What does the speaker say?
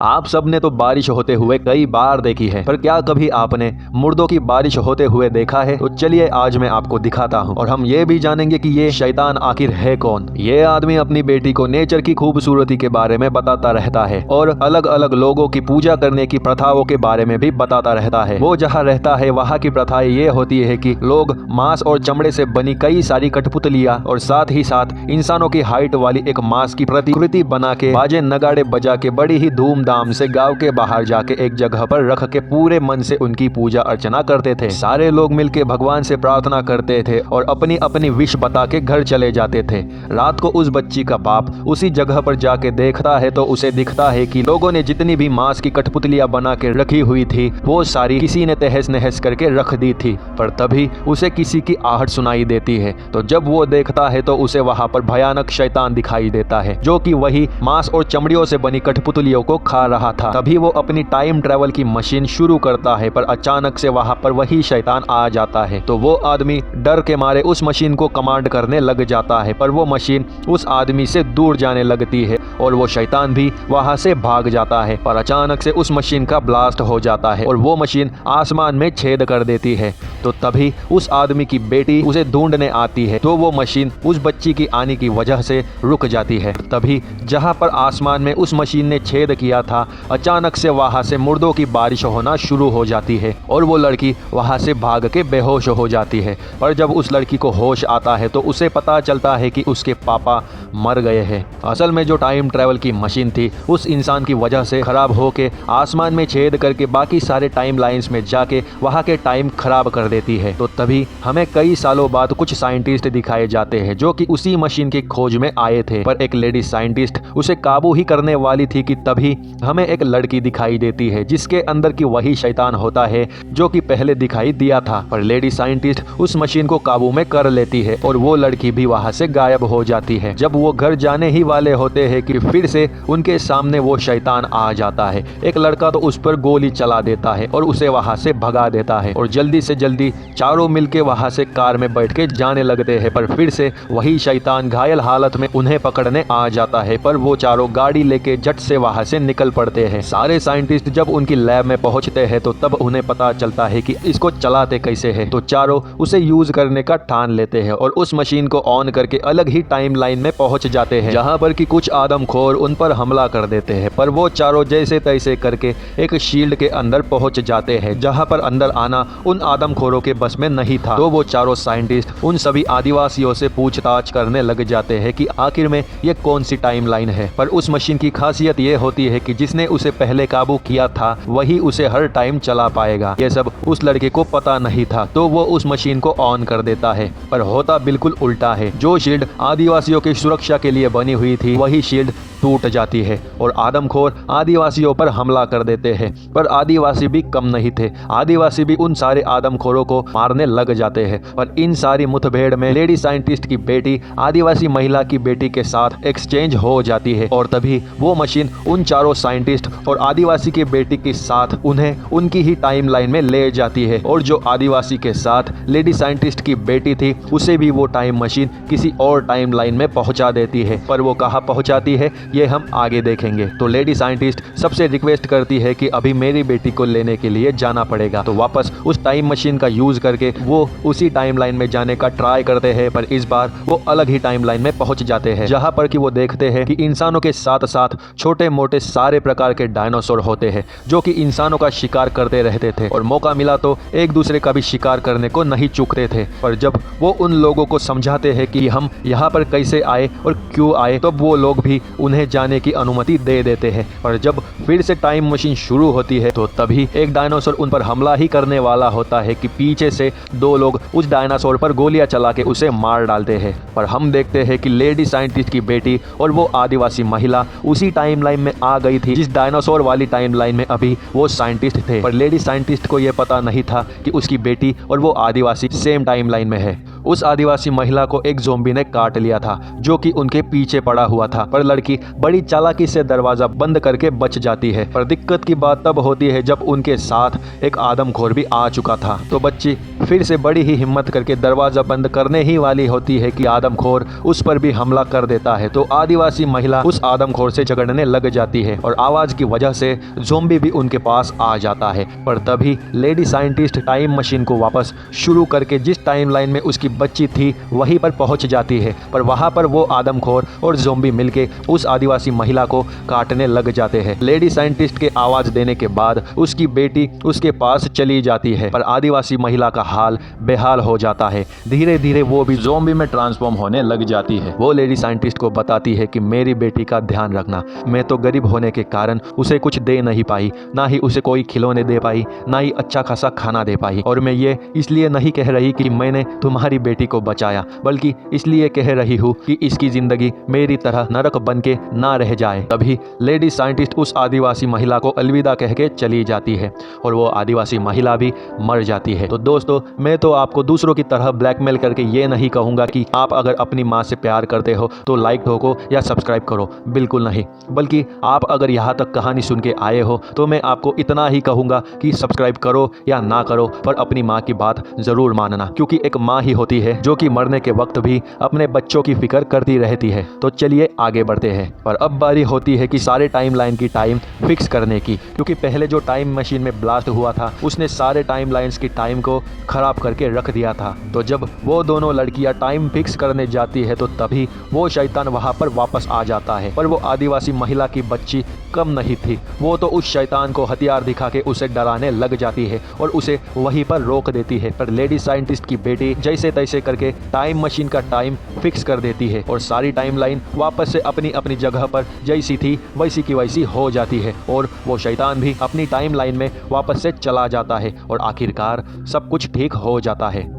आप सबने तो बारिश होते हुए कई बार देखी है, पर क्या कभी आपने मुर्दों की बारिश होते हुए देखा है? तो चलिए आज मैं आपको दिखाता हूँ और हम ये भी जानेंगे कि ये शैतान आखिर है कौन। ये आदमी अपनी बेटी को नेचर की खूबसूरती के बारे में बताता रहता है और अलग अलग लोगों की पूजा करने की प्रथाओं के बारे में भी बताता रहता है। वो जहाँ रहता है वहाँ की प्रथाएं ये होती है कि लोग मांस और चमड़े से बनी कई सारी कठपुतलियाँ और साथ ही साथ इंसानों की हाइट वाली एक मांस की प्रतिकृति बना के बाजे नगाड़े बजा के बड़ी ही धूमधाम से गांव के बाहर जाके एक जगह पर रख के पूरे मन से उनकी पूजा अर्चना करते थे। सारे लोग मिलके भगवान से प्रार्थना करते थे और अपनी अपनी विश बता के घर चले जाते थे। रात को उस बच्ची का बाप उसी जगह पर जाके देखता है तो उसे दिखता है कि लोगों ने जितनी भी मांस की कठपुतलियां बना के रखी हुई थी वो सारी किसी ने तहस नहस करके रख दी थी। पर तभी उसे किसी की आहट सुनाई देती है, तो जब वो देखता है तो उसे वहां पर भयानक शैतान दिखाई देता है जो कि वही मांस और चमड़ियों से बनी कठपुतलियों को खा रहा था। तभी वो अपनी टाइम ट्रेवल की मशीन शुरू करता है, पर अचानक से वहां पर वही शैतान आ जाता है। तो वो आदमी डर के मारे उस मशीन को कमांड करने लग जाता है, पर वो मशीन उस आदमी से दूर जाने लगती है और वो शैतान भी वहां से भाग जाता है। पर अचानक से उस मशीन का ब्लास्ट हो जाता है और वो मशीन आसमान में छेद कर देती है। तो तभी उस आदमी की बेटी उसे ढूंढने आती है, तो वो मशीन उस बच्ची की आने की वजह से रुक जाती है। तभी जहां पर आसमान में उस मशीन ने छेद किया था, अचानक से वहां से मुर्दों की बारिश होना शुरू हो जाती है और वो लड़की वहां से भाग के बेहोश हो जाती है। पर जब उस लड़की को होश आता है तो उसे पता चलता है कि उसके पापा मर गए हैं। असल में जो टाइम ट्रेवल की मशीन थी उस इंसान की वजह से खराब होके आसमान में छेद करके बाकी सारे टाइम लाइंस में जाके वहां के टाइम खराब कर देती है। तो तभी हमें कई सालों बाद कुछ साइंटिस्ट दिखाए जाते हैं जो कि उसी मशीन की खोज में आए थे, पर एक लेडी साइंटिस्ट उसे काबू ही करने वाली थी कि तभी हमें एक लड़की दिखाई देती है जिसके अंदर की वही शैतान होता है जो कि पहले दिखाई दिया था। पर लेडी साइंटिस्ट उस मशीन को काबू में कर लेती है और वो लड़की भी वहां से गायब हो जाती है। जब वो घर जाने ही वाले होते हैं कि फिर से उनके सामने वो शैतान आ जाता है। एक लड़का तो उस पर गोली चला देता है और उसे वहां से भगा देता है और जल्दी से जल्दी चारों मिलके वहां से कार में बैठ के जाने लगते हैं। पर फिर से वही शैतान घायल हालत में उन्हें पकड़ने आ जाता है, पर वो चारों गाड़ी लेके झट से वहां से निकल पड़ते हैं। सारे साइंटिस्ट जब उनकी लैब में पहुंचते हैं तो तब उन्हें पता चलता है कि इसको चलाते कैसे है। तो चारों उसे यूज करने का ठान लेते हैं और उस मशीन को ऑन करके अलग ही टाइम लाइन में पहुंच जाते हैं जहां पर कि कुछ आदमखोर उन पर हमला कर देते हैं। पर वो चारों जैसे तैसे करके एक शील्ड के अंदर पहुंच जाते हैं जहां पर अंदर आना उन आदमखोरों के बस में नहीं था। तो वो चारों साइंटिस्ट उन सभी आदिवासियों से पूछताछ करने लग जाते हैं कि आखिर में ये कौन सी टाइम लाइन है। पर उस मशीन की खासियत ये होती है कि जिसने उसे पहले काबू किया था वही उसे हर टाइम चला पाएगा। ये सब उस लड़के को पता नहीं था, तो वो उस मशीन को ऑन कर देता है, पर होता बिल्कुल उल्टा है। जो शील्ड आदिवासियों की सुरक्षा के लिए बनी हुई थी वही शील्ड टूट जाती है और आदमखोर आदिवासियों पर हमला कर देते हैं। पर आदिवासी भी कम नहीं थे, आदिवासी भी उन सारे आदमखोरों को मारने लग जाते हैं। पर इन सारी मुठभेड़ में लेडी साइंटिस्ट की बेटी आदिवासी महिला की बेटी के साथ एक्सचेंज हो जाती है और तभी वो मशीन उन चारों साइंटिस्ट और आदिवासी की बेटी के साथ उन्हें उनकी ही टाइम लाइन में ले जाती है और जो आदिवासी के साथ लेडी साइंटिस्ट की बेटी थी उसे भी वो टाइम मशीन किसी और टाइम लाइन में पहुंचा देती है। पर वो कहाँ पहुंचाती है ये हम आगे देखेंगे। तो लेडी साइंटिस्ट सबसे रिक्वेस्ट करती है कि अभी मेरी बेटी को लेने के लिए जाना पड़ेगा। तो वापस उस टाइम मशीन का यूज करके वो उसी टाइम लाइन में जाने का ट्राई करते हैं, पर इस बार वो अलग ही टाइम लाइन में पहुंच जाते हैं जहां पर कि वो देखते हैं कि इंसानों के साथ साथ छोटे मोटे सारे प्रकार के डायनासोर होते हैं जो कि इंसानों का शिकार करते रहते थे और मौका मिला तो एक दूसरे का भी शिकार करने को नहीं चूकते थे। पर जब वो उन लोगों को समझाते हैं कि हम यहाँ पर कैसे आए और क्यों आए, तो वो लोग भी उन्हें जाने की अनुमति दे देते हैं। पर जब फिर से टाइम मशीन शुरू होती है तो तभी एक डायनासोर उन पर हमला ही करने वाला होता है कि पीछे से दो लोग उस डायनासोर पर गोलियां चला के उसे मार डालते हैं। पर हम देखते हैं कि लेडी साइंटिस्ट की बेटी और वो आदिवासी महिला उसी टाइम लाइन में आ गई थी जिस डायनासोर वाली टाइम लाइन में अभी वो साइंटिस्ट थे। पर लेडी साइंटिस्ट को यह पता नहीं था कि उसकी बेटी और वो आदिवासी सेम टाइम लाइन में है। उस आदिवासी महिला को एक ज़ोंबी ने काट लिया था जो कि उनके पीछे पड़ा हुआ था, पर लड़की बड़ी चालाकी से दरवाजा बंद करके बच जाती है। पर दिक्कत की बात तब होती है जब उनके साथ एक आदमखोर भी आ चुका था। तो बच्ची फिर से बड़ी ही हिम्मत करके दरवाजा बंद करने ही वाली होती है कि आदमखोर उस पर भी हमला कर देता है। तो आदिवासी महिला उस आदमखोर से झगड़ने लग जाती है और आवाज की वजह से ज़ोंबी भी उनके पास आ जाता है। पर तभी लेडी साइंटिस्ट टाइम मशीन को वापस शुरू करके जिस टाइमलाइन में उसकी बच्ची थी वहीं पर पहुंच जाती है। पर वहां पर वो आदमखोर और ज़ोंबी मिलके उस आदिवासी महिला को काटने लग जाते हैं। लेडी साइंटिस्ट के आवाज देने के बाद उसकी बेटी उसके पास चली जाती है, पर आदिवासी महिला का हाल बेहाल हो जाता है। धीरे धीरे वो भी ज़ोंबी में ट्रांसफॉर्म होने लग जाती है। वो लेडी साइंटिस्ट को बताती है कि मेरी बेटी का ध्यान रखना, मैं तो गरीब होने के कारण उसे कुछ दे नहीं पाई, ना ही उसे कोई खिलौने दे पाई, ना ही अच्छा खासा खाना दे पाई। और मैं ये इसलिए नहीं कह रही कि मैंने तुम्हारी बेटी को बचाया, बल्कि इसलिए कह रही हूँ कि इसकी जिंदगी मेरी तरह नरक बन के ना रह जाए। तभी लेडी साइंटिस्ट उस आदिवासी महिला को अलविदा कह के चली जाती है और वो आदिवासी महिला भी मर जाती है। तो दोस्तों, मैं तो आपको दूसरों की तरह ब्लैकमेल करके ये नहीं कहूँगा कि आप अगर अपनी माँ से प्यार करते हो तो लाइक ठोको या सब्सक्राइब करो, बिल्कुल नहीं। बल्कि आप अगर यहाँ तक कहानी सुन के आए हो तो मैं आपको इतना ही कहूँगा कि सब्सक्राइब करो या ना करो, पर अपनी माँ की बात ज़रूर मानना, क्योंकि एक माँ ही होती है जो कि मरने के वक्त भी अपने बच्चों की फिक्र करती रहती है। तो चलिए आगे बढ़ते हैं। पर अब बारी होती है कि सारे टाइमलाइन की टाइम फिक्स करने की, क्योंकि पहले जो टाइम मशीन में ब्लास्ट हुआ था उसने सारे टाइमलाइंस की टाइम को खराब करके रख दिया था। तो जब वो दोनों लड़कियां टाइम फिक्स करने जाती है तो तभी वो शैतान वहां पर वापस आ जाता है। पर वो आदिवासी महिला की बच्ची कम नहीं थी, वो तो उस शैतान को हथियार दिखा के उसे डराने लग जाती है और उसे वहीं पर रोक देती है। पर लेडी साइंटिस्ट की बेटी जैसे तैसे करके टाइम मशीन का टाइम फिक्स कर देती है और सारी टाइमलाइन वापस से अपनी अपनी जगह पर जैसी थी वैसी की वैसी हो जाती है और वो शैतान भी अपनी टाइमलाइन में वापस से चला जाता है और आखिरकार सब कुछ ठीक हो जाता है।